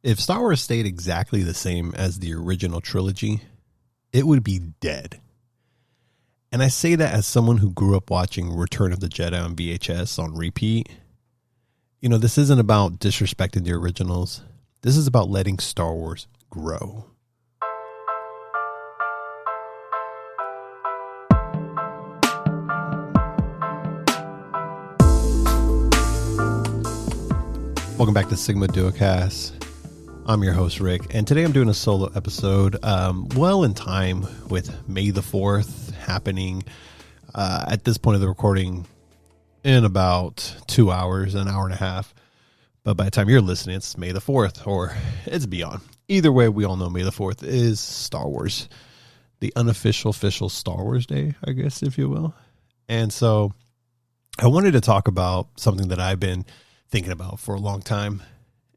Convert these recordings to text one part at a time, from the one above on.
If Star Wars stayed exactly the same as the original trilogy, it would be dead. And I say that as someone who grew up watching Return of the Jedi on VHS on repeat. You know, this isn't about disrespecting the originals. This is about letting Star Wars grow. Welcome back to Sigma Duocast. I'm your host, Rick, and today I'm doing a solo episode well in time with May the 4th happening at this point of the recording in about 2 hours, an hour and a half. But by the time you're listening, it's May the 4th, or it's beyond. Either way, we all know May the 4th is Star Wars, the unofficial, official Star Wars Day, I guess, if you will. And so I wanted to talk about something that I've been thinking about for a long time.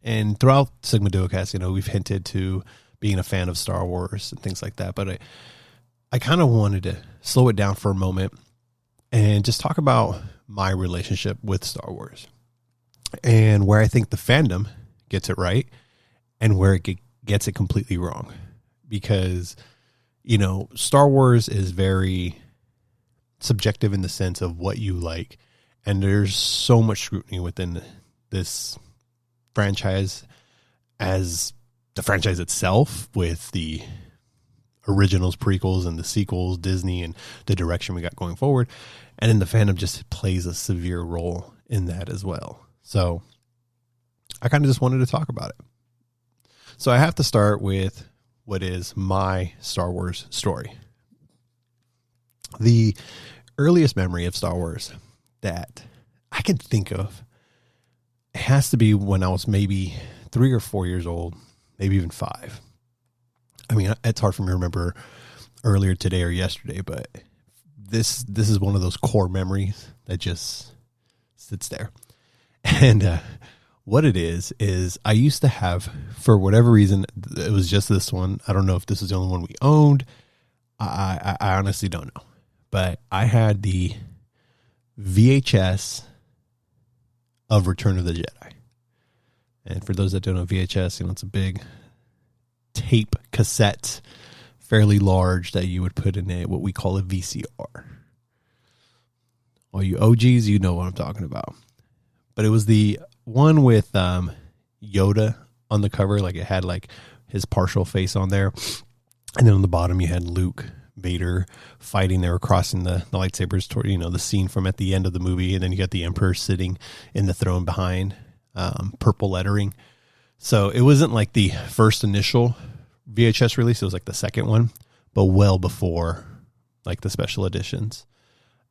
And throughout Sigma Duocast, you know, we've hinted to being a fan of Star Wars and things like that. But I kind of wanted to slow it down for a moment and just talk about my relationship with Star Wars and where I think the fandom gets it right and where it gets it completely wrong. Because, you know, Star Wars is very subjective in the sense of what you like. And there's so much scrutiny within this franchise as the franchise itself, with the originals, prequels, and the sequels, Disney, and the direction we got going forward. And then the fandom just plays a severe role in that as well. So I kind of just wanted to talk about it. So I have to start with what is my Star Wars story. The earliest memory of Star Wars that I can think of, it has to be when I was maybe 3 or 4 years old, maybe even 5. I mean, it's hard for me to remember earlier today or yesterday, but this is one of those core memories that just sits there. And what it is I used to have, for whatever reason, it was just this one. I don't know if this is the only one we owned. I honestly don't know. But I had the VHS of Return of the Jedi. And for those that don't know VHS, you know, it's a big tape cassette, fairly large, that you would put in what we call a VCR. All you OGs, you know what I'm talking about. But it was the one with Yoda on the cover. Like, it had like his partial face on there. And then on the bottom you had Luke, Vader fighting. They were crossing the lightsabers toward, you know, the scene from at the end of the movie. And then you got the Emperor sitting in the throne behind, purple lettering. So it wasn't like the first initial VHS release. It was like the second one, but well before like the special editions.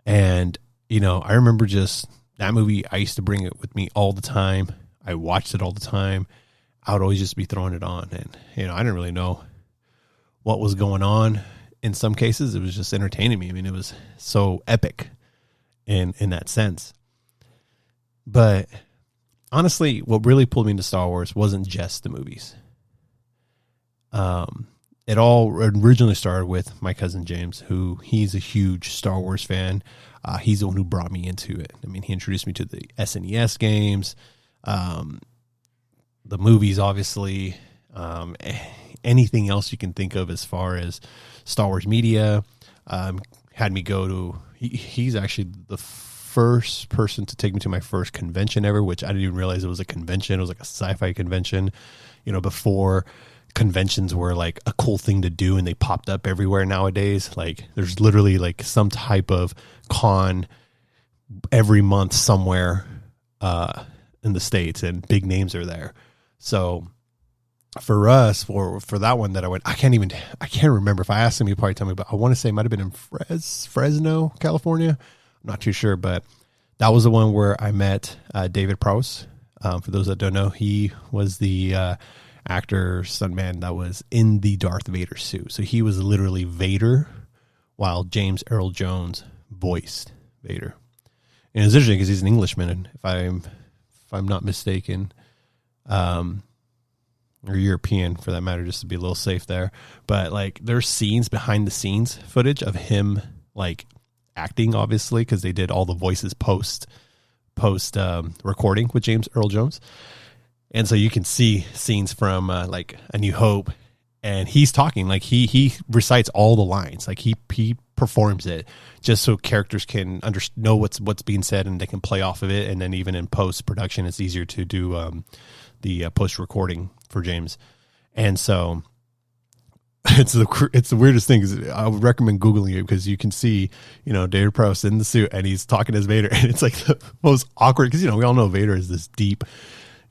And, you know, I remember just that movie. I used to bring it with me all the time. I watched it all the time. I would always just be throwing it on. And, you know, I didn't really know what was going on. In some cases, it was just entertaining me. I mean, it was so epic in that sense. But honestly, what really pulled me into Star Wars wasn't just the movies. It all originally started with my cousin James, who he's a huge Star Wars fan. He's the one who brought me into it. I mean, he introduced me to the SNES games, the movies, obviously, anything else you can think of as far as Star Wars media. Had me go to, he's actually the first person to take me to my first convention ever, which I didn't even realize it was a convention. It was like a sci-fi convention, you know, before conventions were like a cool thing to do and they popped up everywhere nowadays. Like, there's literally like some type of con every month somewhere in the States, and big names are there. So for us, for that one that I went, I can't remember. If I asked him, he'd probably tell me, but I want to say it might have been in Fresno, California. I'm not too sure, but that was the one where I met David Prowse. For those that don't know, he was the actor, stuntman that was in the Darth Vader suit. So he was literally Vader, while James Earl Jones voiced Vader. And it's interesting because he's an Englishman, and if I'm not mistaken, or European for that matter, just to be a little safe there. But like, there's scenes, behind the scenes footage of him like acting, obviously, because they did all the voices post recording with James Earl Jones. And so you can see scenes from like A New Hope, and he's talking like he recites all the lines, like he performs it just so characters can know what's being said and they can play off of it. And then even in post production, it's easier to do the post recording for James. And so it's the weirdest thing. I would recommend Googling it because you can see, David Prowse in the suit and he's talking as Vader, and it's like the most awkward because, we all know Vader is this deep,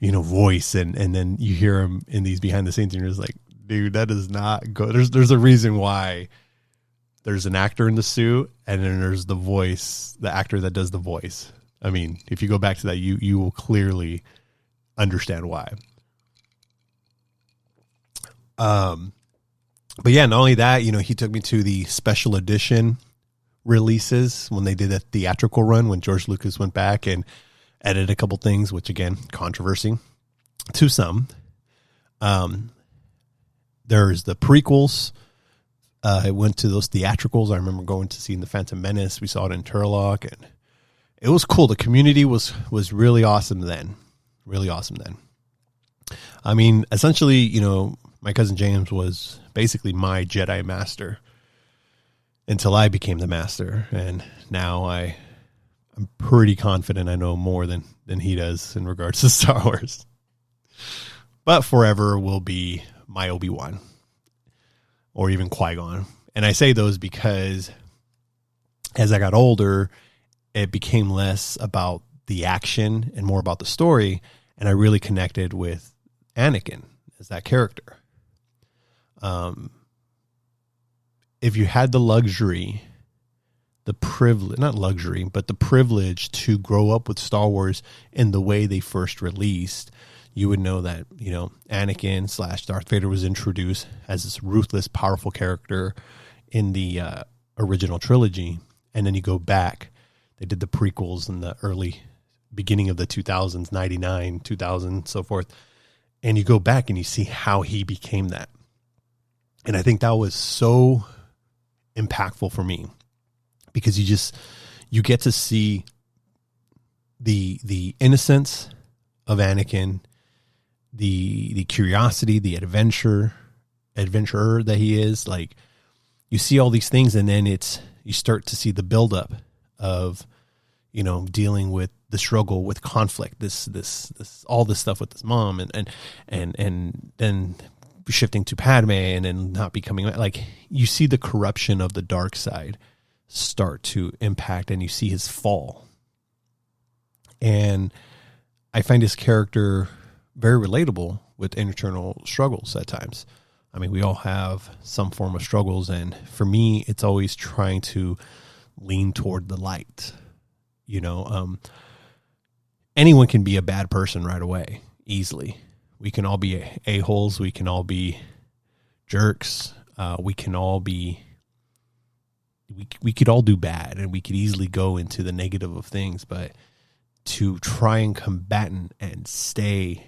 voice, and then you hear him in these behind the scenes and you're just like, dude, that does not go. There's a reason why there's an actor in the suit and then there's the voice, the actor that does the voice. I mean, if you go back to that, you will clearly understand why. But yeah, not only that, he took me to the special edition releases when they did a theatrical run, when George Lucas went back and edited a couple things, which again, controversy to some. There's the prequels. I went to those theatricals. I remember going to see The Phantom Menace. We saw it in Turlock, and it was cool. The community was really awesome then. Really awesome then. I mean, essentially, my cousin James was basically my Jedi master until I became the master. And now I'm pretty confident I know more than he does in regards to Star Wars. But forever will be my Obi-Wan or even Qui-Gon. And I say those because as I got older, it became less about the action and more about the story. And I really connected with Anakin as that character. If you had the luxury, the privilege, not luxury, but the privilege to grow up with Star Wars in the way they first released, you would know that, Anakin / Darth Vader was introduced as this ruthless, powerful character in the original trilogy. And then you go back, they did the prequels in the early beginning of the 2000s, 99, 2000, so forth. And you go back and you see how he became that. And I think that was so impactful for me because you get to see the innocence of Anakin, the curiosity, the adventurer that he is. Like, you see all these things, and then you start to see the buildup of, dealing with the struggle with conflict, this all this stuff with his mom, and then shifting to Padme, and then not becoming, like, you see the corruption of the dark side start to impact, and you see his fall. And I find his character very relatable with internal struggles at times. I mean, we all have some form of struggles, and for me, it's always trying to lean toward the light. Anyone can be a bad person right away, easily. We can all be a-holes. We can all be jerks. We can all be, we could all do bad, and we could easily go into the negative of things, but to try and combat and stay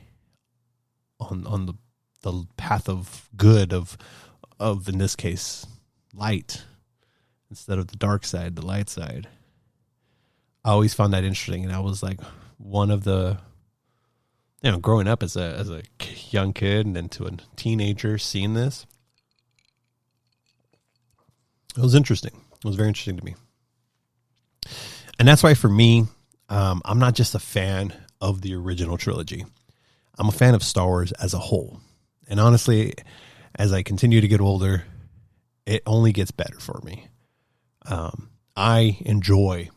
on the path of good, of in this case, light, instead of the dark side, the light side. I always found that interesting, and I was like one of the, growing up as a young kid and then to a teenager, seeing this, it was interesting. It was very interesting to me. And that's why for me, I'm not just a fan of the original trilogy. I'm a fan of Star Wars as a whole. And honestly, as I continue to get older, it only gets better for me. I enjoy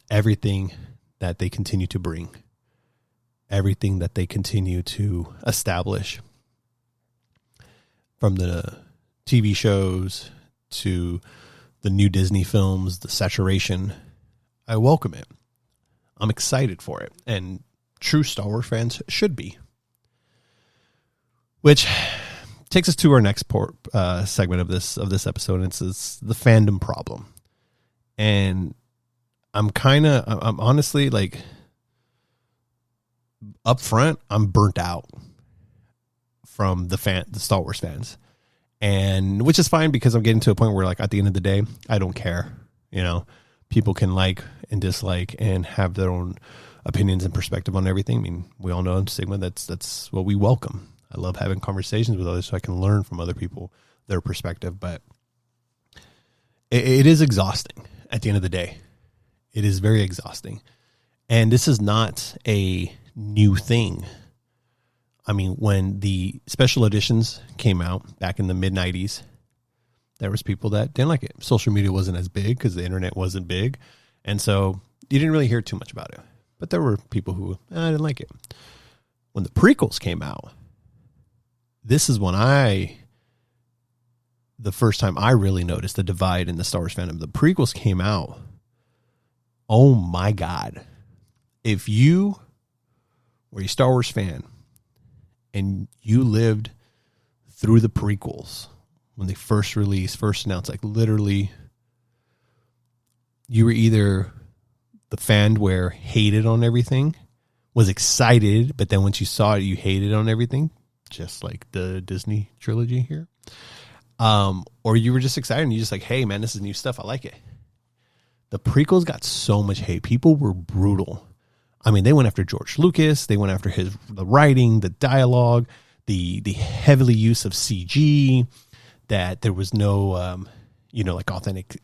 everything that they continue to bring, everything that they continue to establish, from the TV shows to the new Disney films, the saturation. I welcome it. I'm excited for it, and true Star Wars fans should be. Which takes us to our next segment of this episode, and it's the fandom problem. And I'm honestly, like, up front, I'm burnt out from the Star Wars fans, and which is fine because I'm getting to a point where, like, at the end of the day, I don't care. People can like and dislike and have their own opinions and perspective on everything. I mean, we all know in Sigma that's what we welcome. I love having conversations with others so I can learn from other people, their perspective. But it is exhausting at the end of the day. It is very exhausting. And this is not a new thing. I mean, when the special editions came out back in the mid-90s, there was people that didn't like it. Social media wasn't as big because the internet wasn't big. And so you didn't really hear too much about it. But there were people who, I didn't like it. When the prequels came out, this is when the first time I really noticed the divide in the Star Wars fandom. The prequels came out. Oh my God. If you were a Star Wars fan and you lived through the prequels when they first released, first announced, like literally, you were either the fan where hated on everything, was excited, but then once you saw it, you hated on everything, just like the Disney trilogy here. Or you were just excited and you just like, hey man, this is new stuff. I like it. The prequels got so much hate. People were brutal. I mean, they went after George Lucas. They went after the writing, the dialogue, the heavily use of CG, that there was no, like authentic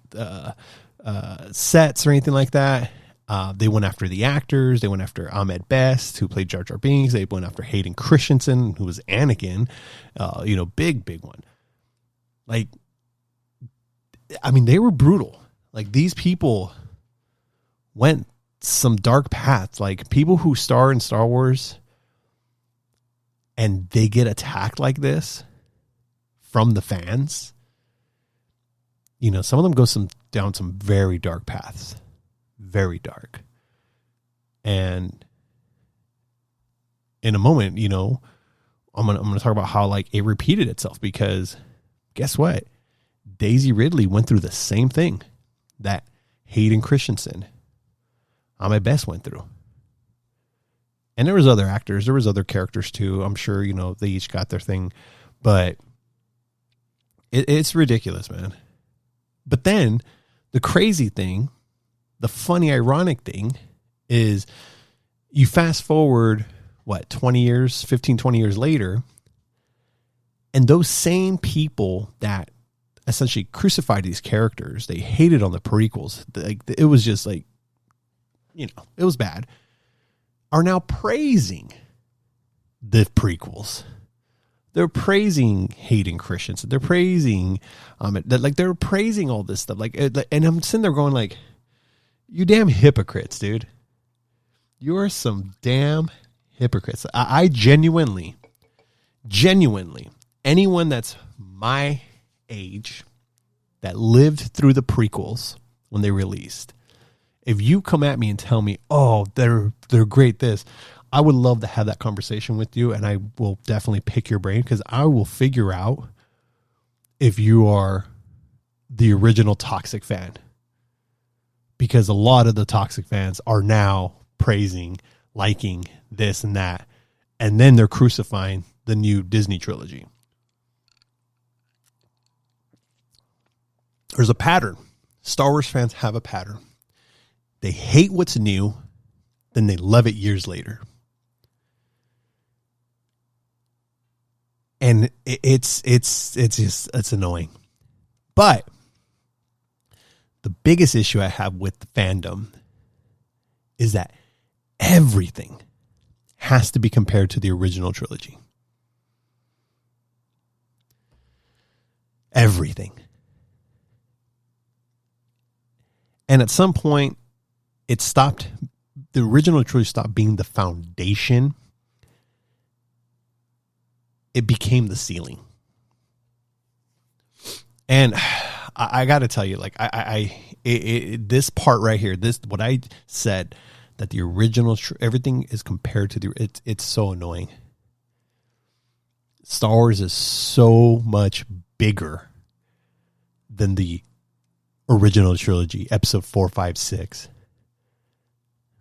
sets or anything like that. They went after the actors. They went after Ahmed Best, who played Jar Jar Binks. They went after Hayden Christensen, who was Anakin. Big one. Like, I mean, they were brutal. Like, these people went some dark paths. Like, people who star in Star Wars and they get attacked like this from the fans. Some of them go down some very dark paths. Very dark. And in a moment, I'm gonna talk about how like it repeated itself, because guess what? Daisy Ridley went through the same thing that Hayden Christensen, Ahmed Best, went through. And there was other actors, there was other characters too. I'm sure, they each got their thing, but it's ridiculous, man. But then the crazy thing, the funny, ironic thing is you fast forward, 20 years later, and those same people that essentially crucified these characters, they hated on the prequels, like it was just like, it was bad, are now praising the prequels. They're praising Hayden Christensen. They're praising, they're praising all this stuff. And I'm sitting there going like, you damn hypocrites, dude. You are some damn hypocrites. I genuinely, anyone that's my age that lived through the prequels when they released, if you come at me and tell me, oh, they're great this, I would love to have that conversation with you, and I will definitely pick your brain, because I will figure out if you are the original toxic fan. Because a lot of the toxic fans are now praising, liking this and that, and then they're crucifying the new Disney trilogy. There's a pattern. Star Wars fans have a pattern. They hate what's new, then they love it years later. And it's annoying. But the biggest issue I have with the fandom is that everything has to be compared to the original trilogy. Everything. And at some point, the original trilogy stopped being the foundation. It became the ceiling. And I got to tell you, like, this part right here, what I said, that the original, everything is compared to it's so annoying. Star Wars is so much bigger than the original trilogy, episode 4, 5, 6,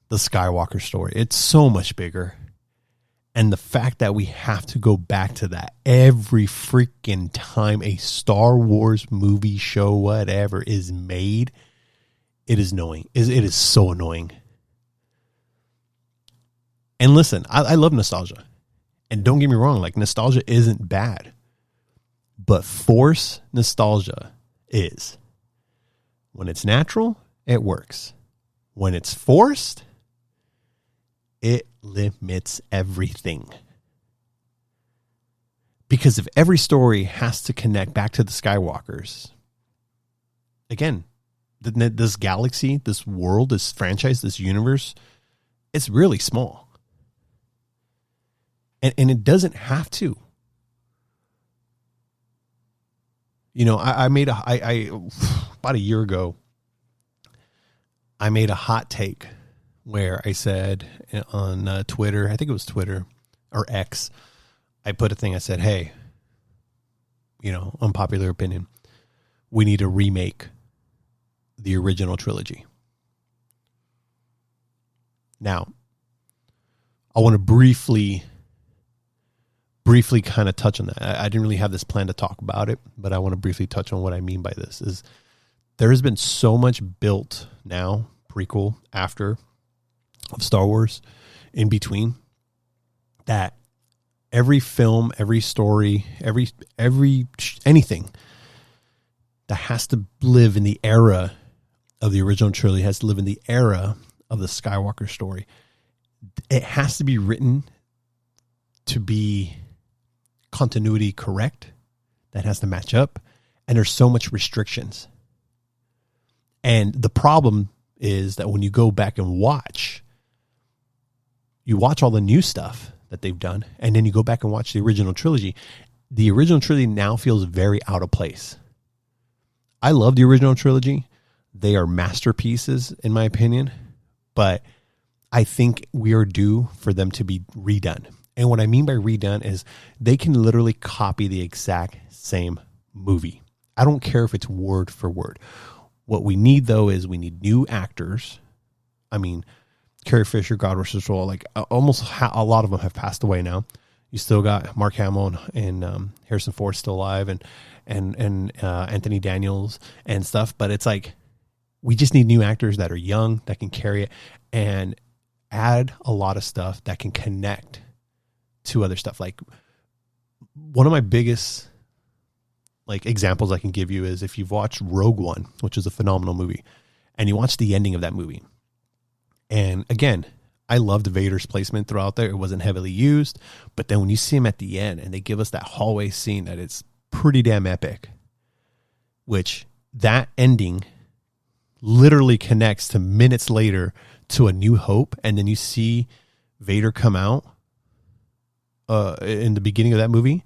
the Skywalker story. It's so much bigger. And the fact that we have to go back to that every freaking time a Star Wars movie, show, whatever is made, it is annoying. It is so annoying. And listen, I love nostalgia. And don't get me wrong, like nostalgia isn't bad. But force nostalgia is. When it's natural, it works. When it's forced, it limits everything. Because if every story has to connect back to the Skywalkers, again, this galaxy, this world, this franchise, this universe, it's really small. And it doesn't have to. You know, I made about a year ago, I made a hot take where I said on Twitter, I think it was Twitter or X, I put a thing, I said, hey, you know, unpopular opinion, we need to remake the original trilogy. Now, I want to briefly kind of touch on that. I didn't really have this plan to talk about it, but I want to briefly touch on what I mean by this. Is there has been so much built now, prequel, after, of Star Wars, in between, that every film, every story, every anything that has to live in the era of the original trilogy, has to live in the era of the Skywalker story. It has to be written to be continuity correct. That has to match up. And there's so much restrictions. And the problem is that when you go back and you watch all the new stuff that they've done, and then you go back and watch the original trilogy now feels very out of place. I love the original trilogy. They are masterpieces, in my opinion, but I think we are due for them to be redone. And what I mean by redone is they can literally copy the exact same movie. I don't care if it's word for word. What we need, though, is we need new actors. I mean, Carrie Fisher, God rest her soul, like almost a lot of them have passed away now. You still got Mark Hamill and Harrison Ford still alive, and Anthony Daniels and stuff. But it's like we just need new actors that are young, that can carry it, and add a lot of stuff that can connect to other stuff. Like one of my biggest like examples I can give you is if you've watched Rogue One, which is a phenomenal movie, and you watch the ending of that movie. And again, I loved Vader's placement throughout there. It wasn't heavily used, but then when you see him at the end and they give us that hallway scene, that it's pretty damn epic, which that ending literally connects to minutes later to A New Hope. And then you see Vader come out in the beginning of that movie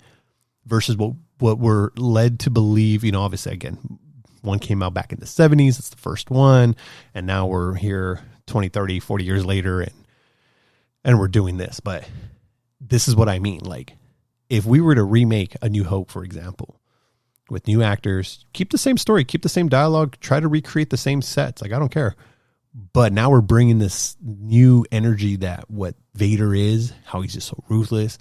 versus what we're led to believe. You know, obviously, again, one came out back in the 70s. It's the first one. And now we're here 20, 30, 40 years later, and we're doing this. But this is what I mean. Like, if we were to remake A New Hope, for example, with new actors, keep the same story, keep the same dialogue, try to recreate the same sets. Like, I don't care. But now we're bringing this new energy that what Vader is, how he's just so ruthless,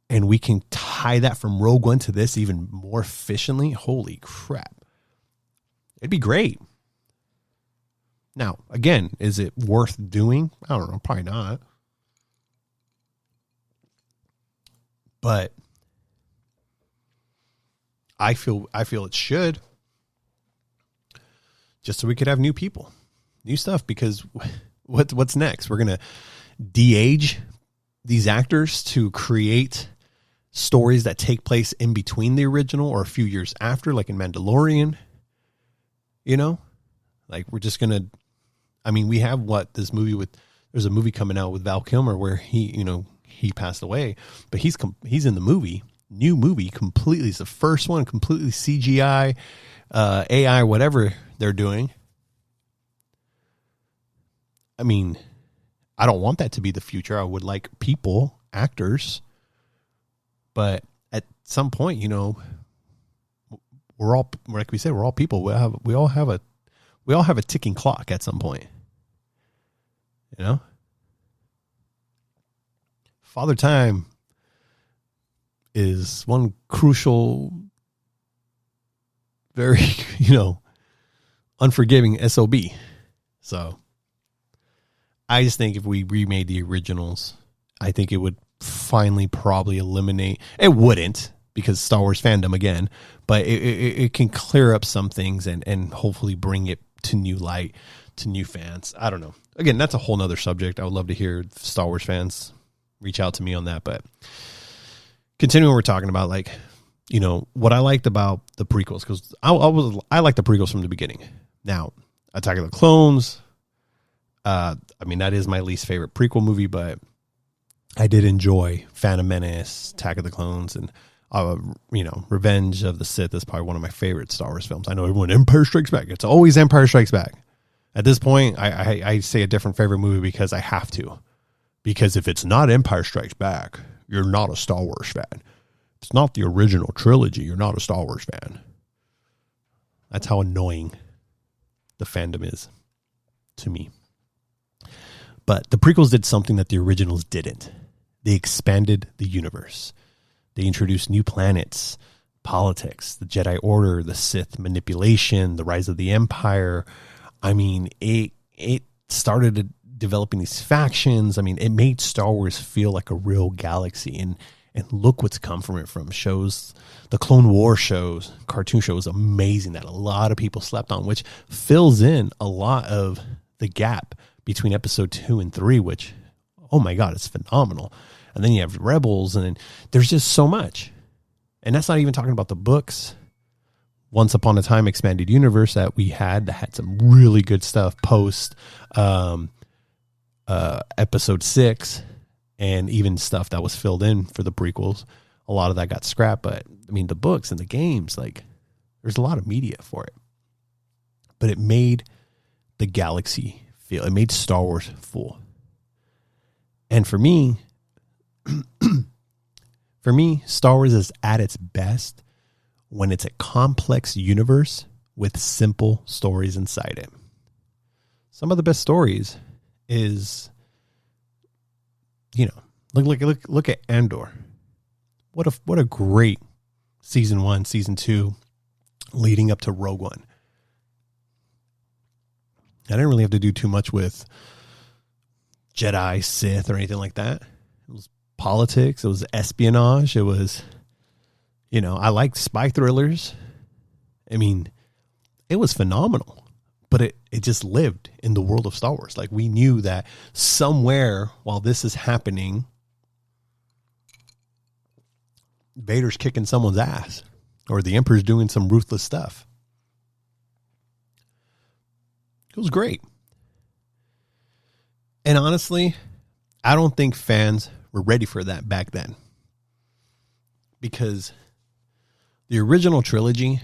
and we can tie that from Rogue One to this even more efficiently. Holy crap. It'd be great. Now, again, is it worth doing? I don't know, probably not. But I feel it should, just so we could have new people, new stuff. Because what's next? We're gonna de-age these actors to create stories that take place in between the original or a few years after, like in Mandalorian. You know, like we're just gonna. I mean, we have this movie with. There's a movie coming out with Val Kilmer where he passed away, but he's in the movie. New movie, completely. It's the first one, completely CGI, AI, whatever they're doing. I mean, I don't want that to be the future. I would like people, actors, but at some point, we're all, like we said, we're all people. We all have a ticking clock at some point. Father Time is one crucial, very, unforgiving SOB. So I just think if we remade the originals I think it would finally probably eliminate, it wouldn't because Star Wars fandom again, but it can clear up some things and hopefully bring it to new light, to new fans. I don't know. Again, that's a whole nother subject. I would love to hear Star Wars fans reach out to me on that. But continuing what we're talking about, like, you know, what I liked about the prequels, because I liked the prequels from the beginning. Now, Attack of the Clones, I mean, that is my least favorite prequel movie, but I did enjoy Phantom Menace, Attack of the Clones, and you know, Revenge of the Sith is probably one of my favorite Star Wars films. I know everyone, Empire Strikes Back. It's always Empire Strikes Back. At this point, I say a different favorite movie because I have to. Because if it's not Empire Strikes Back, you're not a Star Wars fan. If it's not the original trilogy, you're not a Star Wars fan. That's how annoying the fandom is to me. But the prequels did something that the originals didn't. They expanded the universe. They introduced new planets, politics, the Jedi Order, the Sith manipulation, the rise of the Empire. I mean, it started developing these factions. I mean, it made Star Wars feel like a real galaxy. And look what's come from it, from shows, the Clone War shows, cartoon shows, amazing that a lot of people slept on, which fills in a lot of the gap between episode 2 and 3, which, oh my God, it's phenomenal. And then you have Rebels, and then there's just so much. And that's not even talking about the books. Once Upon a Time Expanded Universe that we had, that had some really good stuff post episode 6, and even stuff that was filled in for the prequels. A lot of that got scrapped, but I mean, the books and the games, like, there's a lot of media for it. But it made the galaxy feel, it made Star Wars full. And for me, Star Wars is at its best when it's a complex universe with simple stories inside it. Some of the best stories is, you know, look at Andor. What a great season 1, season 2, leading up to Rogue One. I didn't really have to do too much with Jedi, Sith, or anything like that. It was politics. It was espionage. It was, you know, I liked spy thrillers. I mean, it was phenomenal, but it just lived in the world of Star Wars. Like, we knew that somewhere while this is happening, Vader's kicking someone's ass, or the Emperor's doing some ruthless stuff. It was great. And honestly, I don't think fans were ready for that back then. Because the original trilogy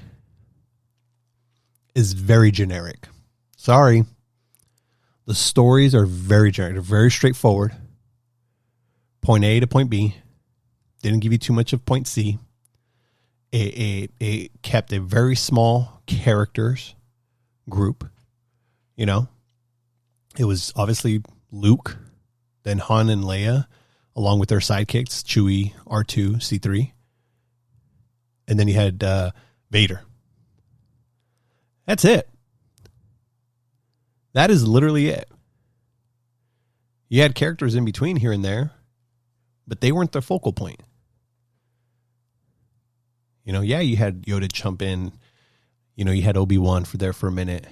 is very generic. Sorry. The stories are very generic. They're very straightforward. Point A to point B. Didn't give you too much of point C. It kept a very small characters group. You know, it was obviously Luke, then Han and Leia, along with their sidekicks, Chewie, R2, C3. And then you had Vader. That's it. That is literally it. You had characters in between here and there, but they weren't the focal point. You know, yeah, you had Yoda jump in. You know, you had Obi-Wan for a minute.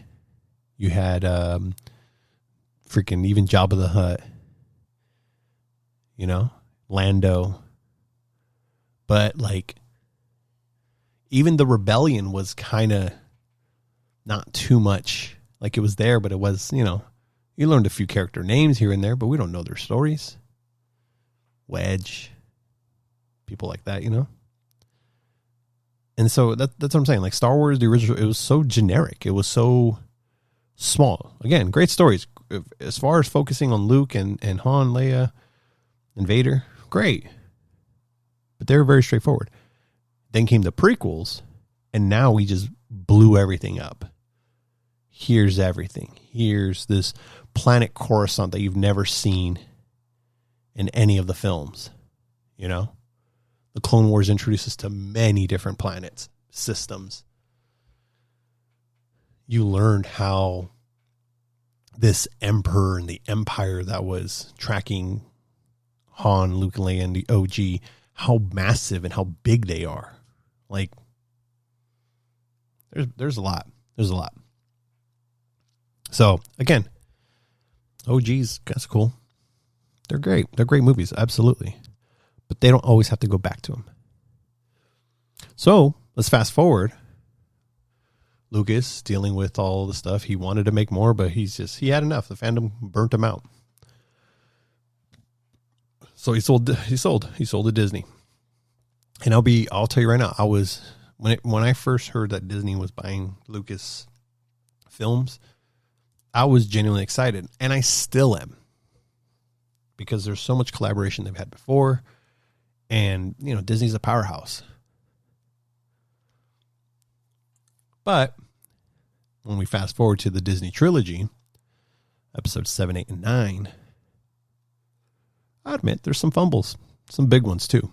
You had freaking even Jabba the Hutt. You know, Lando. But, like, even the rebellion was kind of not too much. Like, it was there, but it was, you know, you learned a few character names here and there, but we don't know their stories. Wedge. People like that, you know? And so that's what I'm saying. Like, Star Wars, the original, it was so generic. It was so small. Again, great stories. As far as focusing on Luke and Han, Leia, and Vader, great. But they were very straightforward. Then came the prequels, and now we just blew everything up. Here's everything. Here's this planet Coruscant that you've never seen in any of the films. You know? The Clone Wars introduces to many different planets, systems. You learned how this emperor and the empire that was tracking Han, Luke, and Leia, and the OG, how massive and how big they are. Like, there's a lot. There's a lot. So, again, OGs, that's cool. They're great. They're great movies, absolutely. But they don't always have to go back to them. So, let's fast forward. Lucas dealing with all the stuff. He wanted to make more, but he had enough. The fandom burnt him out. So he sold to Disney. And I'll tell you right now, when I first heard that Disney was buying Lucas Films, I was genuinely excited, and I still am, because there's so much collaboration they've had before, and Disney's a powerhouse. But when we fast forward to the Disney Trilogy, episodes 7, 8, and 9, I admit there's some fumbles, some big ones too.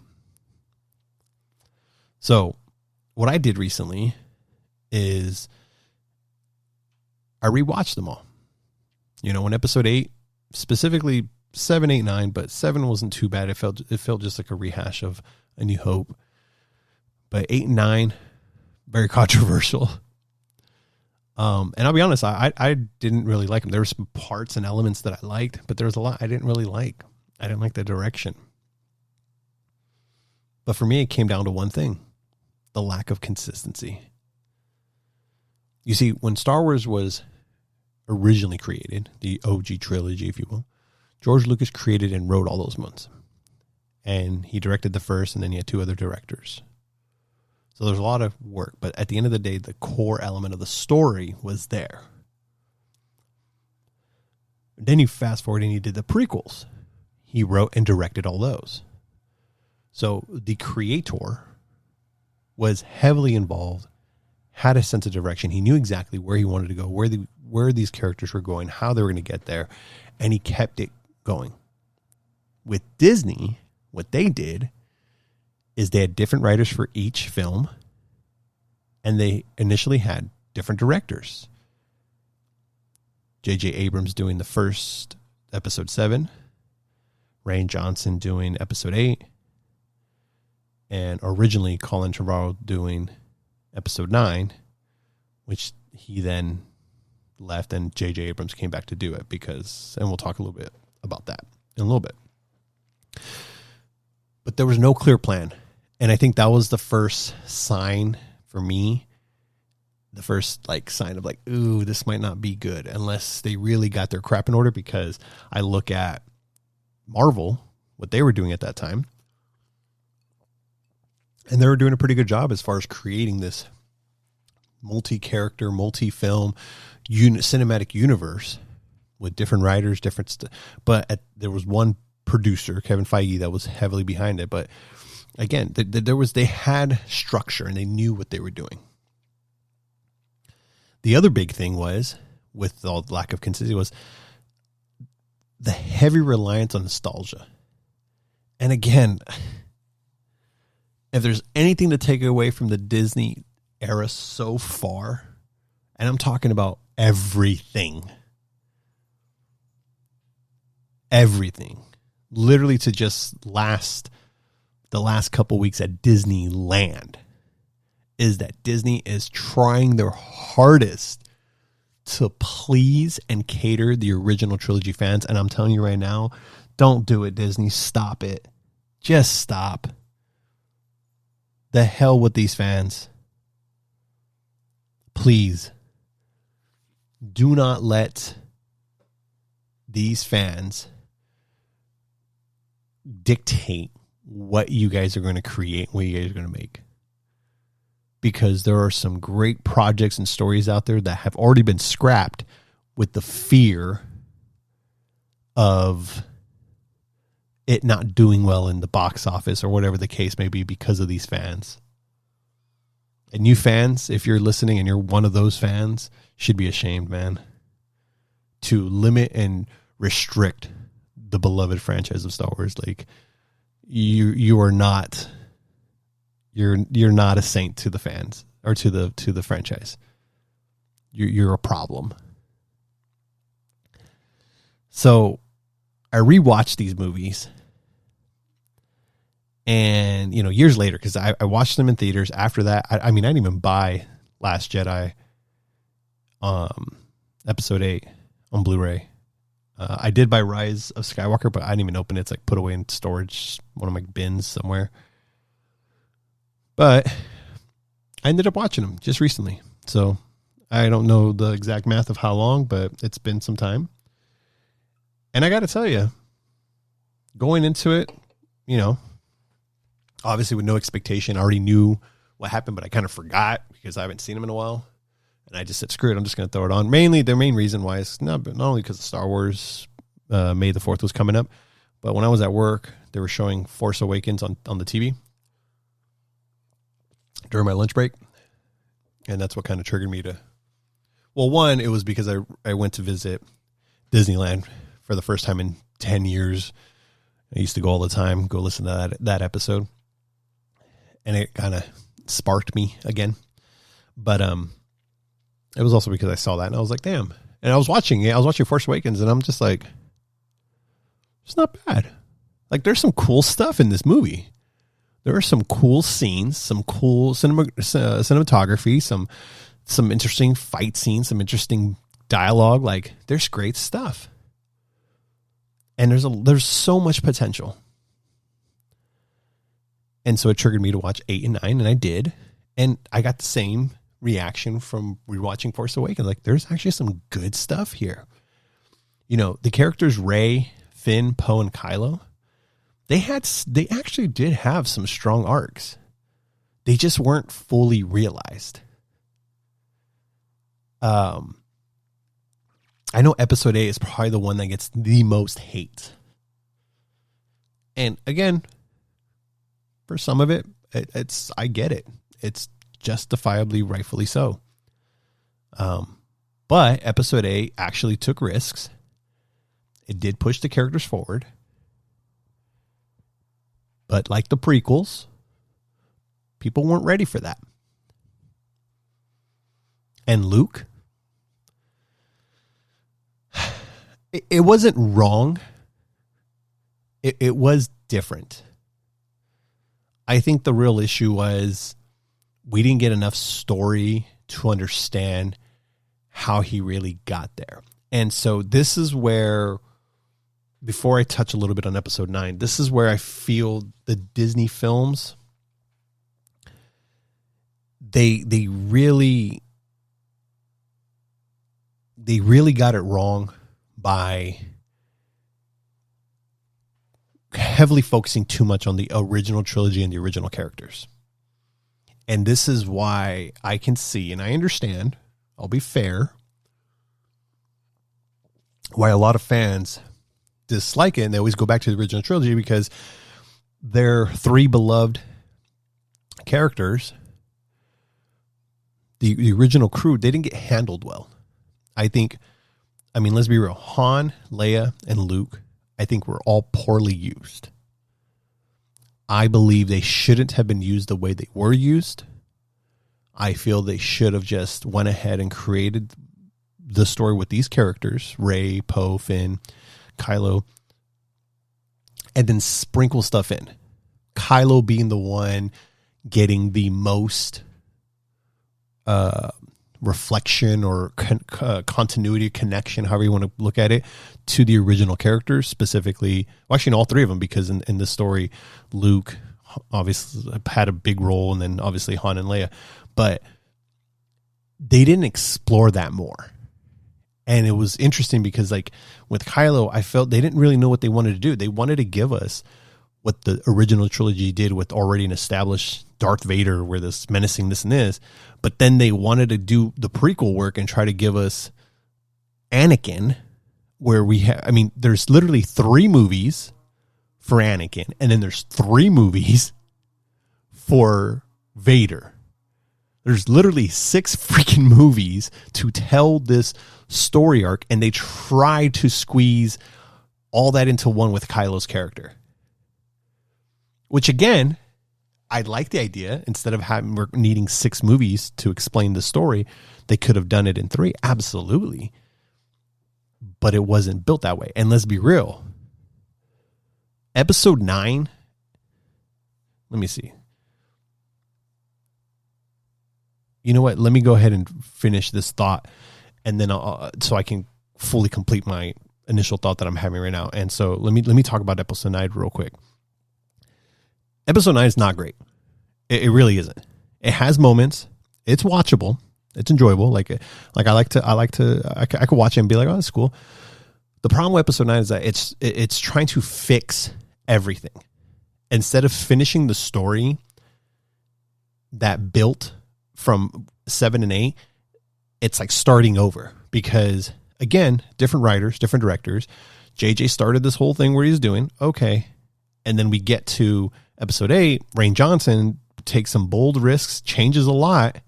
So what I did recently is I rewatched them all. When episode 8, specifically 7, 8, 9, but 7 wasn't too bad. It felt just like a rehash of A New Hope. But 8 and 9, very controversial. And I'll be honest, I didn't really like them. There were some parts and elements that I liked, but there was a lot I didn't really like. I didn't like the direction. But for me, it came down to one thing: the lack of consistency. You see, when Star Wars was originally created, the OG trilogy, if you will, George Lucas created and wrote all those ones. And he directed the first, and then he had 2 other directors. So there's a lot of work, but at the end of the day, the core element of the story was there. Then you fast forward and he did the prequels. He wrote and directed all those. So the creator was heavily involved, had a sense of direction. He knew exactly where he wanted to go, where these characters were going, how they were going to get there, and he kept it going. With Disney, what they did is they had different writers for each film, and they initially had different directors. J.J. Abrams doing the first episode 7, Rian Johnson doing episode 8, and originally Colin Trevorrow doing episode 9, which he then left, and J.J. Abrams came back to do it and we'll talk a little bit about that in a little bit. But there was no clear plan. And I think that was the first sign for me, the first sign of ooh, this might not be good unless they really got their crap in order, because I look at Marvel, what they were doing at that time, and they were doing a pretty good job as far as creating this multi-character, multi-film cinematic universe with different writers, but there was one producer, Kevin Feige, that was heavily behind it. But again, they had structure and they knew what they were doing. The other big thing was, with all the lack of consistency, was the heavy reliance on nostalgia. And again, if there's anything to take away from the Disney era so far, and I'm talking about everything, literally to just the last couple weeks at Disneyland, is that Disney is trying their hardest to please and cater the original trilogy fans. And I'm telling you right now, don't do it, Disney. Stop it. Just stop. The hell with these fans. Please. Do not let these fans dictate what you guys are going to create, what you guys are going to make. Because there are some great projects and stories out there that have already been scrapped with the fear of it not doing well in the box office or whatever the case may be because of these fans. And you fans, if you're listening and you're one of those fans, should be ashamed, man, to limit and restrict the beloved franchise of Star Wars. You are not, you're not a saint to the fans or to the franchise. You're a problem. So I rewatched these movies And, years later, because I watched them in theaters after that. I didn't even buy Last Jedi episode 8 on Blu-ray. I did buy Rise of Skywalker, but I didn't even open it. It's like put away in storage, one of my bins somewhere. But I ended up watching them just recently. So I don't know the exact math of how long, but it's been some time. And I got to tell you, going into it, obviously with no expectation, I already knew what happened, but I kind of forgot because I haven't seen them in a while. And I just said, screw it, I'm just going to throw it on. Mainly, the main reason why is not only because of Star Wars, May the 4th was coming up, but when I was at work, they were showing Force Awakens on the TV during my lunch break. And that's what kind of triggered me to... Well, one, it was because I went to visit Disneyland for the first time in 10 years. I used to go all the time, go listen to that episode. And it kind of sparked me again. But it was also because I saw that and I was like, damn. And I was watching Force Awakens and I'm just like, it's not bad. Like, there's some cool stuff in this movie. There are some cool scenes, some cool cinematography, some interesting fight scenes, some interesting dialogue. Like, there's great stuff. And there's so much potential. And so it triggered me to watch 8 and 9, and I did. And I got the same reaction from rewatching Force Awakens. Like, there's actually some good stuff here. The characters Rey, Finn, Poe, and Kylo, they actually did have some strong arcs. They just weren't fully realized. I know episode 8 is probably the one that gets the most hate. And again, for some of it, I get it. It's justifiably, rightfully so. But episode 8 actually took risks. It did push the characters forward. But like the prequels, people weren't ready for that. And Luke, it wasn't wrong. It was different. I think the real issue was we didn't get enough story to understand how he really got there. And so this is where, before I touch a little bit on episode 9, this is where I feel the Disney films, they really got it wrong by heavily focusing too much on the original trilogy and the original characters. And this is why I can see, and I understand, I'll be fair, why a lot of fans dislike it, and they always go back to the original trilogy because their 3 beloved characters, the original crew, they didn't get handled well. Let's be real, Han, Leia, and Luke, I think were all poorly used. I believe they shouldn't have been used the way they were used. I feel they should have just went ahead and created the story with these characters, Rey, Poe, Finn, Kylo, and then sprinkle stuff in. Kylo being the one getting the most reflection or continuity, connection, however you want to look at it, to the original characters, specifically, well, actually in all 3 of them, because in this story, Luke obviously had a big role, and then obviously Han and Leia, but they didn't explore that more. And it was interesting because, like, with Kylo, I felt they didn't really know what they wanted to do. They wanted to give us what the original trilogy did with already an established Darth Vader, where this menacing this and this, but then they wanted to do the prequel work and try to give us Anakin, where we have, there's literally 3 movies for Anakin, and then there's 3 movies for Vader. There's literally 6 freaking movies to tell this story arc, and they try to squeeze all that into one with Kylo's character. Which, again, I like the idea. Instead of needing 6 movies to explain the story, they could have done it in 3. Absolutely. But it wasn't built that way. And let's be real. Episode 9 Let me see. You know what? Let me go ahead and finish this thought, and then so I can fully complete my initial thought that I'm having right now. And so let me talk about episode 9 real quick. Episode 9 is not great. It really isn't. It has moments. It's watchable. It's enjoyable. Like I could watch it and be like, oh, that's cool. The problem with episode 9 is that it's trying to fix everything instead of finishing the story that built from 7 and 8. It's like starting over because, again, different writers, different directors. JJ started this whole thing where he's doing okay, and then we get to episode 8. Rian Johnson takes some bold risks, changes a lot,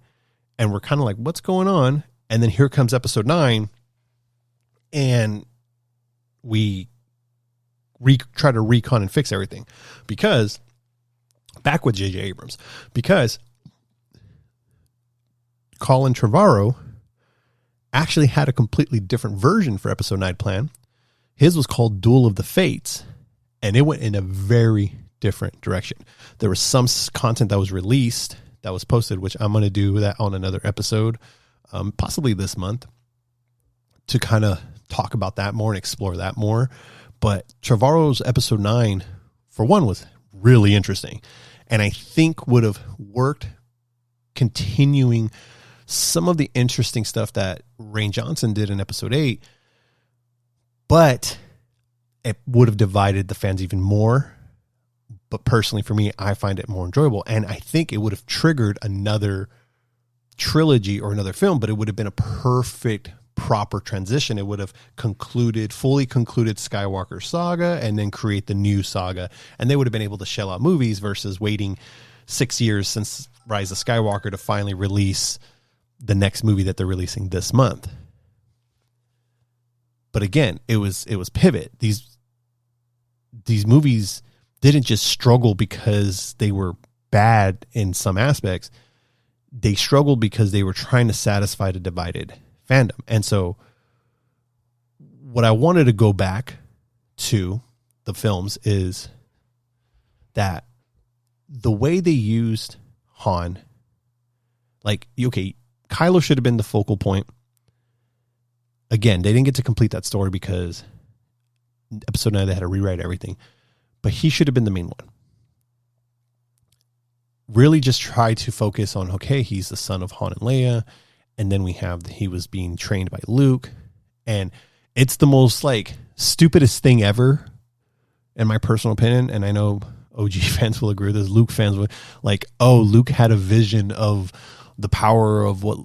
and we're kind of like, what's going on? And then here comes episode 9, and we try to recon and fix everything. Because, back with J.J. Abrams, because Colin Trevorrow actually had a completely different version for episode 9 plan. His was called Duel of the Fates, and it went in a very different direction. There was some content that was released, that was posted, which I'm going to do that on another episode, possibly this month, to kind of talk about that more and explore that more. But Trevorrow's episode 9, for one, was really interesting, and I think would have worked continuing some of the interesting stuff that Rian Johnson did in episode 8, but it would have divided the fans even more. But personally, for me, I find it more enjoyable. And I think it would have triggered another trilogy or another film, but it would have been a perfect, proper transition. It would have fully concluded Skywalker saga and then create the new saga. And they would have been able to shell out movies versus waiting 6 years since Rise of Skywalker to finally release the next movie that they're releasing this month. But again, it was pivot. These movies didn't just struggle because they were bad in some aspects. They struggled because they were trying to satisfy the divided fandom. And so what I wanted to go back to the films is that the way they used Han, like, okay, Kylo should have been the focal point. Again, they didn't get to complete that story because episode 9, they had to rewrite everything. But he should have been the main one. Really just try to focus on, okay, he's the son of Han and Leia. And then he was being trained by Luke. And it's the most like stupidest thing ever, in my personal opinion. And I know OG fans will agree with this. Luke fans will like, oh, Luke had a vision of the power of what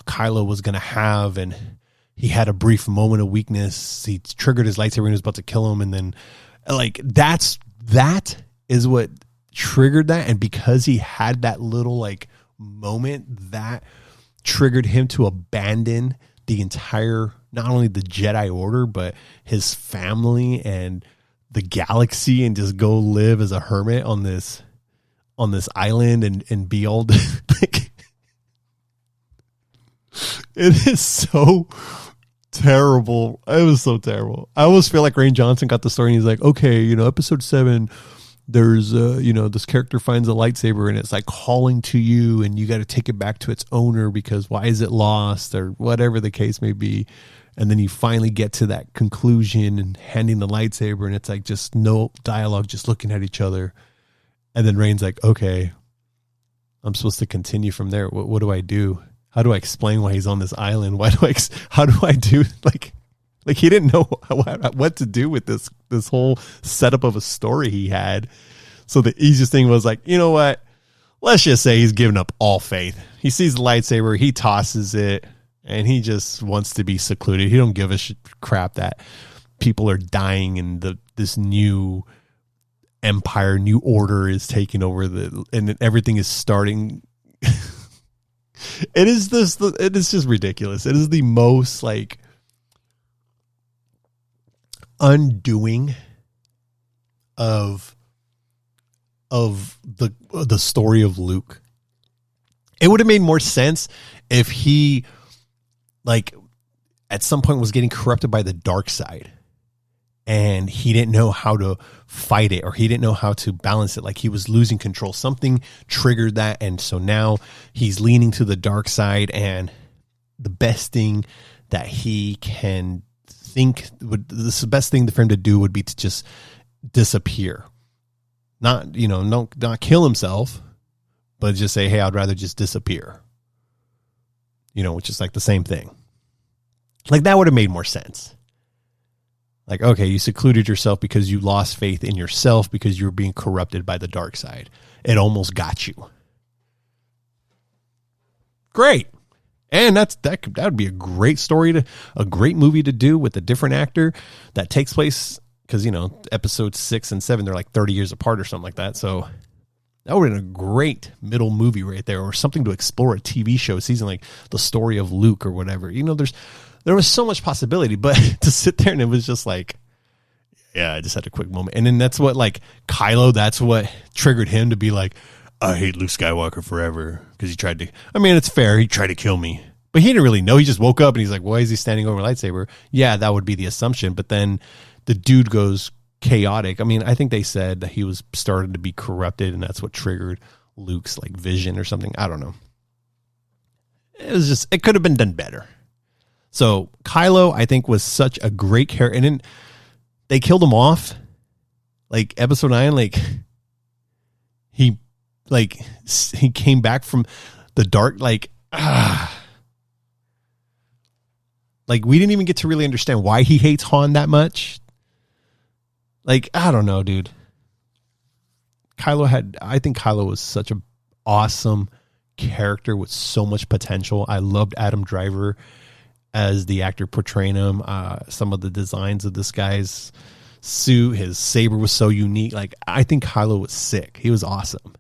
Kylo was going to have. And he had a brief moment of weakness. He triggered his lightsaber and he was about to kill him. And then like, that is what triggered that. And because he had that little like moment, that triggered him to abandon the entire, not only the Jedi Order, but his family and the galaxy, and just go live as a hermit on this island and be all like, it is so terrible. It was so terrible. I always feel like Rian Johnson got the story and he's like, okay, episode 7, there's this character finds a lightsaber and it's like calling to you and you got to take it back to its owner because why is it lost, or whatever the case may be. And then you finally get to that conclusion and handing the lightsaber and it's like just no dialogue, just looking at each other. And then Rian's like, okay, I'm supposed to continue from there. What do I do? How do I explain why he's on this island? How do I do like he didn't know what to do with this whole setup of a story he had. So the easiest thing was like, you know what? Let's just say he's given up all faith. He sees the lightsaber, he tosses it, and he just wants to be secluded. He don't give a crap that people are dying and this new empire, new order is taking over and everything is starting. It is just ridiculous. It is the most like undoing of the story of Luke. It would have made more sense if he like at some point was getting corrupted by the dark side and he didn't know how to fight it, or he didn't know how to balance it. Like he was losing control. Something triggered that. And so now he's leaning to the dark side, and the best thing that he can think would, the best thing for him to do would be to just disappear. Not, not kill himself, but just say, hey, I'd rather just disappear. Which is like the same thing. Like that would have made more sense. Like, okay, you secluded yourself because you lost faith in yourself because you were being corrupted by the dark side. It almost got you. Great. And that would be a great story, a great movie to do with a different actor that takes place, because, episodes 6 and 7, they're like 30 years apart or something like that. So that would have been a great middle movie right there, or something to explore, a TV show season, like the story of Luke or whatever. There was so much possibility, but to sit there and it was just like, yeah, I just had a quick moment. And then that's what, like, Kylo, that's what triggered him to be like, I hate Luke Skywalker forever, because he tried to, it's fair, he tried to kill me. But he didn't really know. He just woke up and he's like, why is he standing over a lightsaber? Yeah, that would be the assumption. But then the dude goes chaotic. I think they said that he was starting to be corrupted, and that's what triggered Luke's like vision or something. I don't know. It could have been done better. So Kylo, I think, was such a great character. And then they killed him off. Like episode 9, like he came back from the dark, like we didn't even get to really understand why he hates Han that much. Like, I don't know, dude. I think Kylo was such an awesome character with so much potential. I loved Adam Driver as the actor portraying him. Some of the designs of this guy's suit, his saber was so unique. Like, I think Kylo was sick. He was awesome.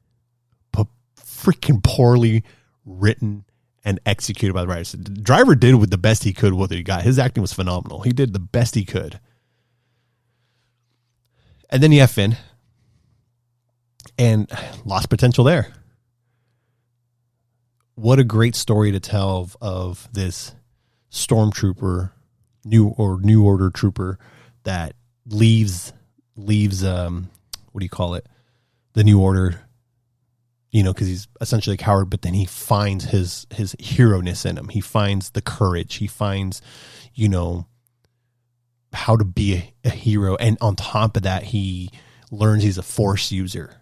But freaking poorly written and executed by the writers. Driver did with the best he could with what he got. His acting was phenomenal. He did the best he could. And then you have Finn. And lost potential there. What a great story to tell of this stormtrooper, new order trooper that leaves what do you call it? The New Order, because he's essentially a coward, but then he finds his hero-ness in him. He finds the courage. He finds, how to be a hero. And on top of that, he learns he's a Force user.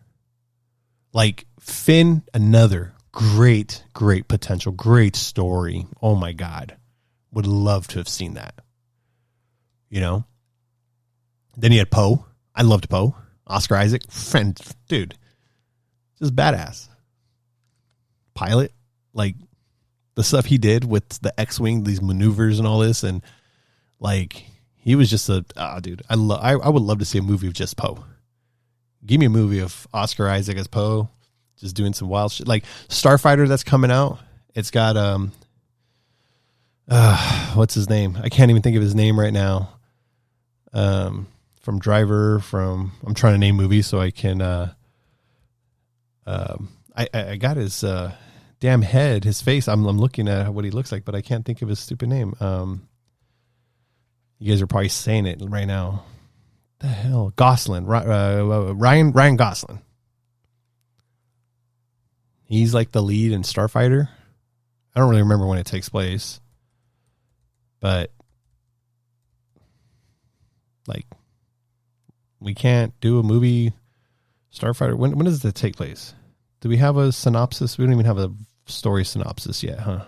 Like Finn, another great potential, great story. Oh my God. Would love to have seen that. Then you had Poe. I loved Poe. Oscar Isaac. Friend, dude. Just badass. Pilot. Like the stuff he did with the X-Wing, these maneuvers and all this. And like, he was just dude. I would love to see a movie of just Poe. Give me a movie of Oscar Isaac as Poe, just doing some wild shit. Like Starfighter that's coming out. It's got, what's his name? I can't even think of his name right now. From Driver, I'm trying to name movies so I can, I got his, damn head, his face. I'm looking at what he looks like, but I can't think of his stupid name. You guys are probably saying it right now. The hell? Gosling. Ryan Gosling. He's like the lead in Starfighter. I don't really remember when it takes place. But like, we can't do a movie Starfighter. When does it take place? Do we have a synopsis? We don't even have a story synopsis yet, huh?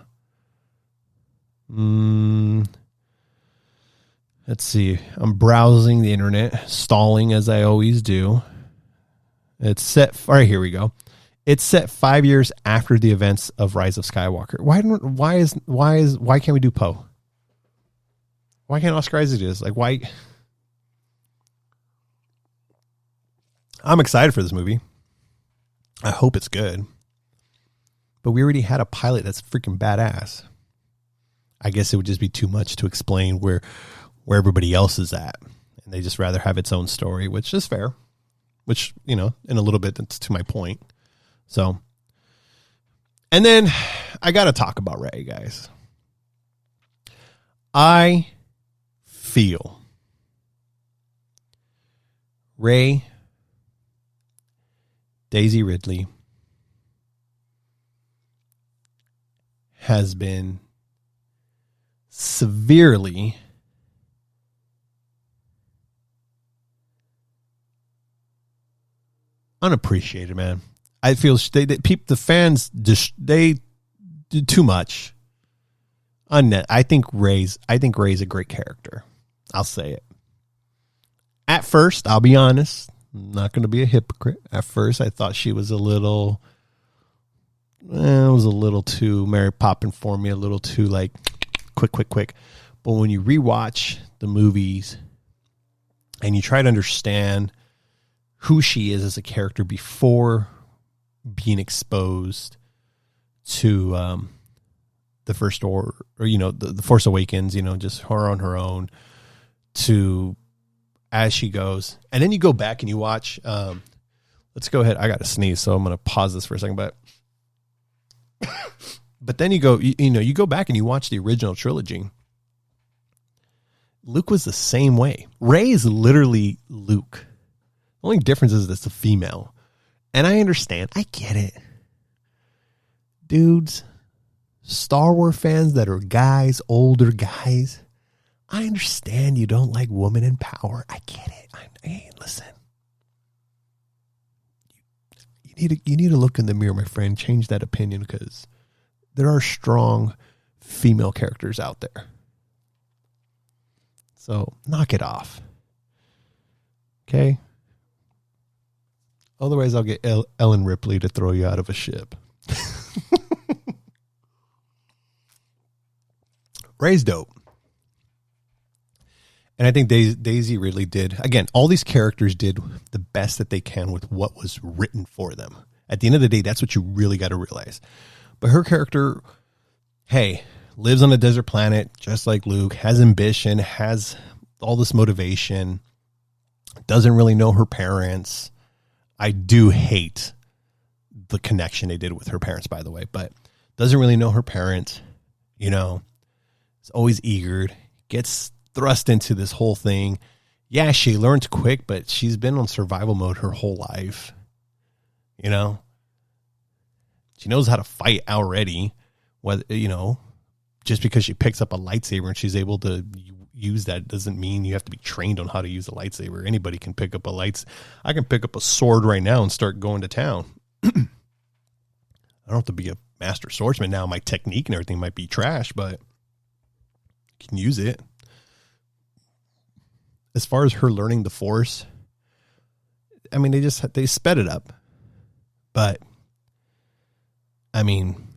Let's see. I'm browsing the internet, stalling as I always do. It's set. All right, here we go. It's set 5 years after the events of Rise of Skywalker. Why can't we do Poe? Why can't Oscar Isaac do this? Like, why? I'm excited for this movie. I hope it's good. But we already had a pilot that's freaking badass. I guess it would just be too much to explain where everybody else is at. And they just rather have its own story, which is fair. Which, in a little bit, that's to my point. So, and then I got to talk about Rey, guys. I feel Rey, Daisy Ridley, has been severely unappreciated, man. I feel the fans just they do too much. I think Rey's a great character. I'll say it. At first, I'll be honest, I'm not going to be a hypocrite. At first, I thought she was a little too Mary Poppins for me, a little too like quick. But when you rewatch the movies and you try to understand who she is as a character before being exposed to the First Order, or the Force Awakens, just her on her own, to as she goes, and then you go back and you watch. Let's go ahead. I got to sneeze, so I'm going to pause this for a second. But then you go back and you watch the original trilogy. Luke was the same way. Rey is literally Luke. The only difference is it's a female. And I understand. I get it. Dudes, Star Wars fans that are guys, older guys, I understand you don't like women in power. I get it. Hey, listen. You need to look in the mirror, my friend. Change that opinion, because there are strong female characters out there. So knock it off. Okay? Otherwise, I'll get Ellen Ripley to throw you out of a ship. Rey's dope. And I think Daisy really did. Again, all these characters did the best that they can with what was written for them. At the end of the day, that's what you really got to realize. But her character, hey, lives on a desert planet just like Luke, has ambition, has all this motivation, doesn't really know her parents. I do hate the connection they did with her parents, by the way, but doesn't really know her parents, is always eager, gets thrust into this whole thing. Yeah, she learns quick, but she's been on survival mode her whole life. She knows how to fight already. Whether, just because she picks up a lightsaber and she's able to use that doesn't mean you have to be trained on how to use a lightsaber. Anybody can pick up I can pick up a sword right now and start going to town. I don't have to be a master swordsman now. My technique and everything might be trash, but I can use it. As far as her learning the Force, I mean, they sped it up, but I mean,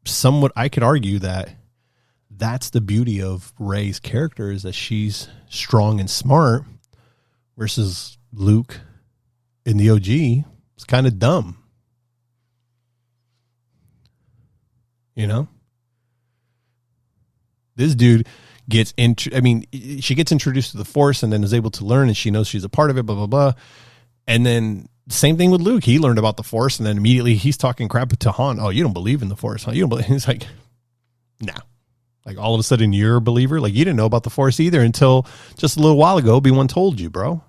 somewhat I could argue that that's the beauty of Rey's character, is that she's strong and smart, versus Luke in the OG is kind of dumb. This dude she gets introduced to the Force and then is able to learn, and she knows she's a part of it, blah, blah, blah. And then same thing with Luke. He learned about the Force, and then immediately he's talking crap to Han. Oh, you don't believe in the Force, huh? You don't believe? He's like, nah. Like, all of a sudden you're a believer? Like, you didn't know about the Force either until just a little while ago. Obi-Wan told you, bro.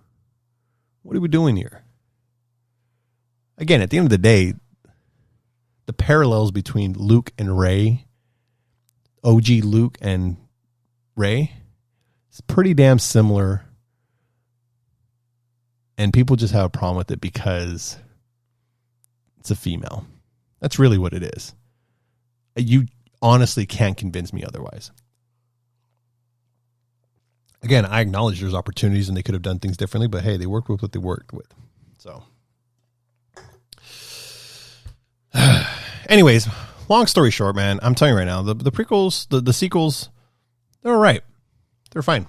What are we doing here? Again, at the end of the day, the parallels between Luke and Rey, OG Luke and Rey, is pretty damn similar. And people just have a problem with it because it's a female. That's really what it is. You honestly can't convince me otherwise. Again, I acknowledge there's opportunities and they could have done things differently, but hey, they worked with what they worked with. So anyways, long story short, man, I'm telling you right now, the prequels, the sequels, they're all right. They're fine.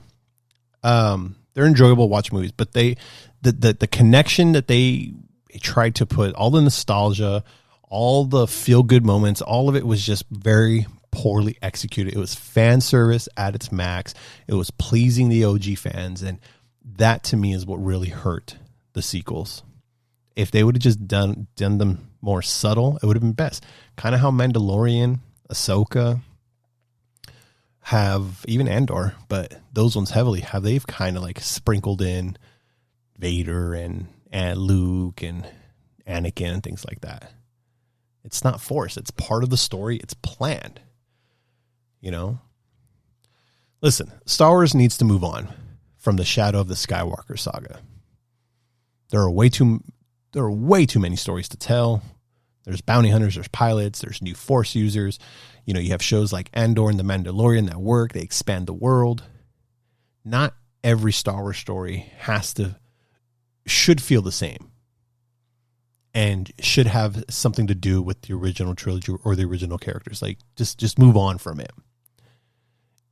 They're enjoyable watch movies, but the connection that they tried to put, all the nostalgia, all the feel good moments, all of it was just very poorly executed. It was fan service at its max. It was pleasing the OG fans, and that to me is what really hurt the sequels. If they would have just done them more subtle, it would have been best. Kind of how Mandalorian, Ahsoka, have, even Andor, but those ones heavily, how they've kind of like sprinkled in Vader and Luke and Anakin and things like that. It's not forced. It's part of the story. It's planned. Listen, Star Wars needs to move on from the shadow of the Skywalker saga. There are way too many stories to tell. There's bounty hunters, there's pilots, there's new Force users. You have shows like Andor and The Mandalorian that work. They expand the world. Not every Star Wars story should feel the same and should have something to do with the original trilogy or the original characters. Like, just move on from it.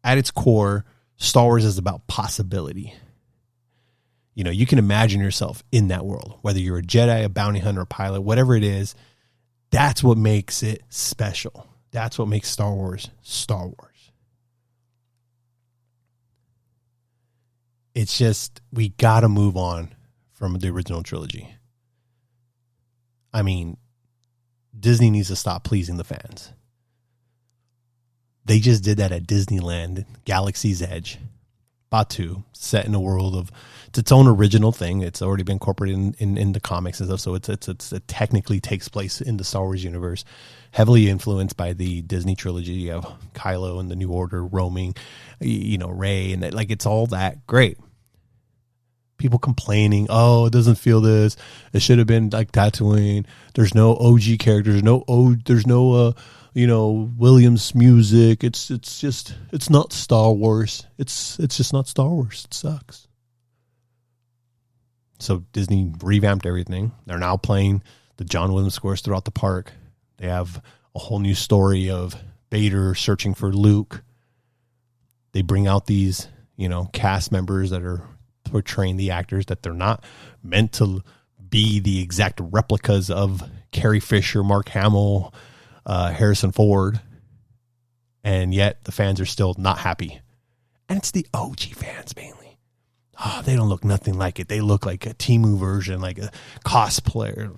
At its core, Star Wars is about possibility. You can imagine yourself in that world, whether you're a Jedi, a bounty hunter, a pilot, whatever it is. That's what makes it special. That's what makes Star Wars Star Wars. It's just, we got to move on from the original trilogy. I mean, Disney needs to stop pleasing the fans. They just did that at Disneyland, Galaxy's Edge, Batuu, set in a world of, it's its own original thing. It's already been incorporated in the comics and stuff, so it technically takes place in the Star Wars universe, heavily influenced by the Disney trilogy. You have Kylo and the New Order roaming, Rey, and it's all that great. People complaining, oh, it doesn't feel this. It should have been like Tatooine. There's no OG characters. There's no Williams music. It's not Star Wars. It's just not Star Wars. It sucks. So Disney revamped everything. They're now playing the John Williams scores throughout the park. They have a whole new story of Vader searching for Luke. They bring out these, cast members that are portraying the actors, that they're not meant to be the exact replicas of Carrie Fisher, Mark Hamill, Harrison Ford, and yet the fans are still not happy. And it's the OG fans mainly. Oh, they don't look nothing like it. They look like a Temu version, like a cosplayer.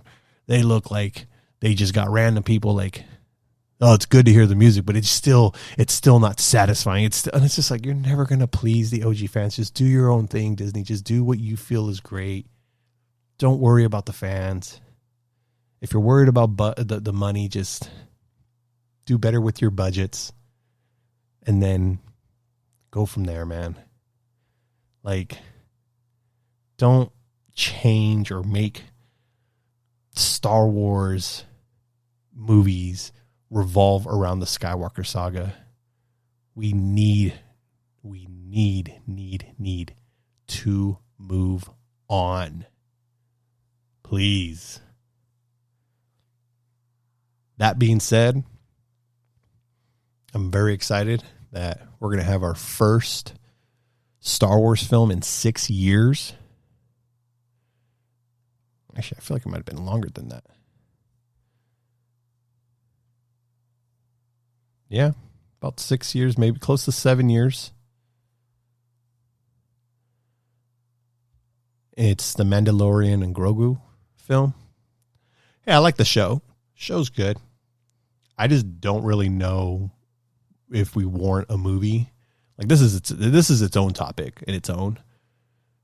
They look like they just got random people like, oh, it's good to hear the music, but it's still not satisfying. And it's just like, you're never going to please the OG fans. Just do your own thing, Disney. Just do what you feel is great. Don't worry about the fans. If you're worried about the money, just do better with your budgets and then go from there, man. Like, don't change or make Star Wars movies revolve around the Skywalker saga. We need to move on. Please. That being said, I'm very excited that we're going to have our first Star Wars film in 6 years. Actually, I feel like it might have been longer than that. Yeah, about 6 years, maybe close to 7 years. It's the Mandalorian and Grogu film. Yeah, I like the show. Show's good. I just don't really know if we warrant a movie. Like, this is its own topic in its own.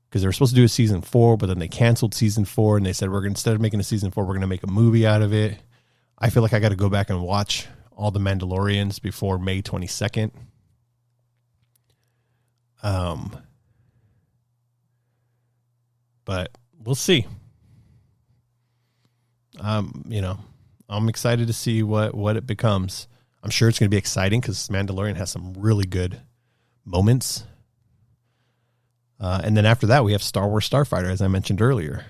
Because they were supposed to do a season 4, but then they canceled season 4, and they said, instead of making a season 4, we're going to make a movie out of it. I feel like I got to go back and watch all the Mandalorians before May 22nd. But we'll see. I'm excited to see what it becomes. I'm sure it's going to be exciting because Mandalorian has some really good moments. And then after that, we have Star Wars Starfighter, as I mentioned earlier.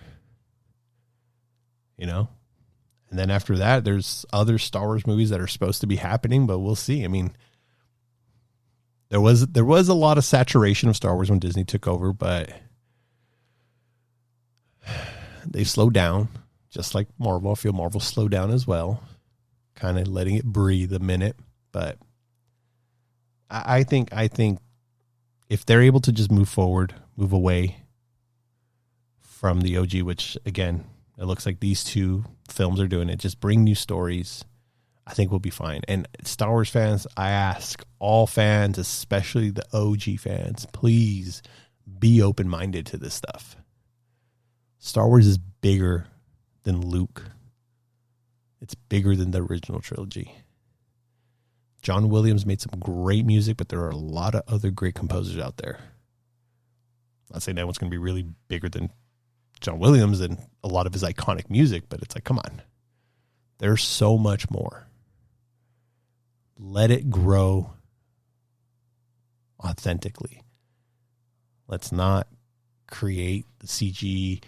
And then after that, there's other Star Wars movies that are supposed to be happening, but we'll see. I mean, there was a lot of saturation of Star Wars when Disney took over, but they've slowed down, just like Marvel. I feel Marvel slowed down as well, kind of letting it breathe a minute. But I think if they're able to just move forward, move away from the OG, which again, it looks like these two films are doing it, just bring new stories, I think we'll be fine. And Star Wars fans, I ask all fans, especially the OG fans, please be open-minded to this stuff. Star Wars is bigger than Luke. It's bigger than the original trilogy. John Williams made some great music, but there are a lot of other great composers out there. I'm not saying that one's going to be really bigger than John Williams and a lot of his iconic music, but it's like, come on. There's so much more. Let it grow authentically. Let's not create the CG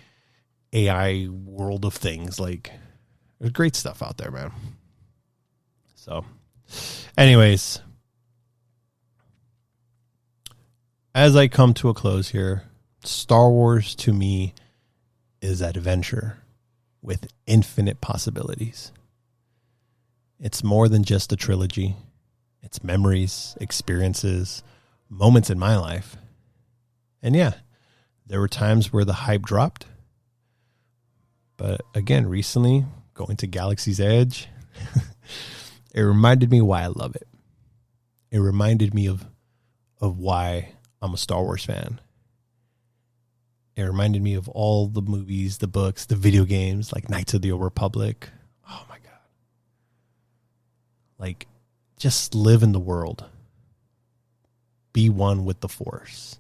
AI world of things. Like, there's great stuff out there, man. So, anyways, as I come to a close here, Star Wars to me is adventure with infinite possibilities. It's more than just a trilogy. It's memories, experiences, moments in my life. And yeah, there were times where the hype dropped. But again, recently, going to Galaxy's Edge, it reminded me why I love it. It reminded me of why I'm a Star Wars fan. It reminded me of all the movies, the books, the video games, like Knights of the Old Republic. Oh my God. Like, just live in the world. Be one with the Force.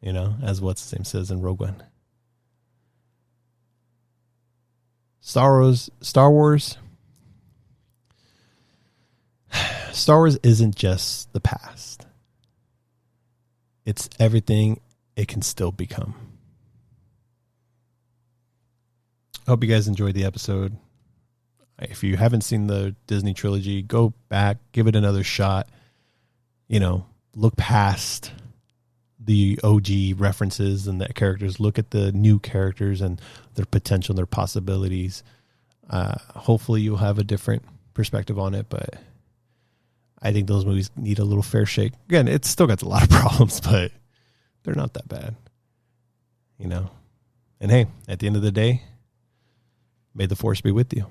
You know, as what's his name says in Rogue One. Star Wars isn't just the past. It's everything it can still become. I hope you guys enjoyed the episode. If you haven't seen the Disney trilogy, go back, give it another shot. You know, look past the OG references and the characters. Look at the new characters and their potential, their possibilities. Hopefully you'll have a different perspective on it, but I think those movies need a little fair shake. Again, it's still got a lot of problems, but they're not that bad, you know? And hey, at the end of the day, may the Force be with you.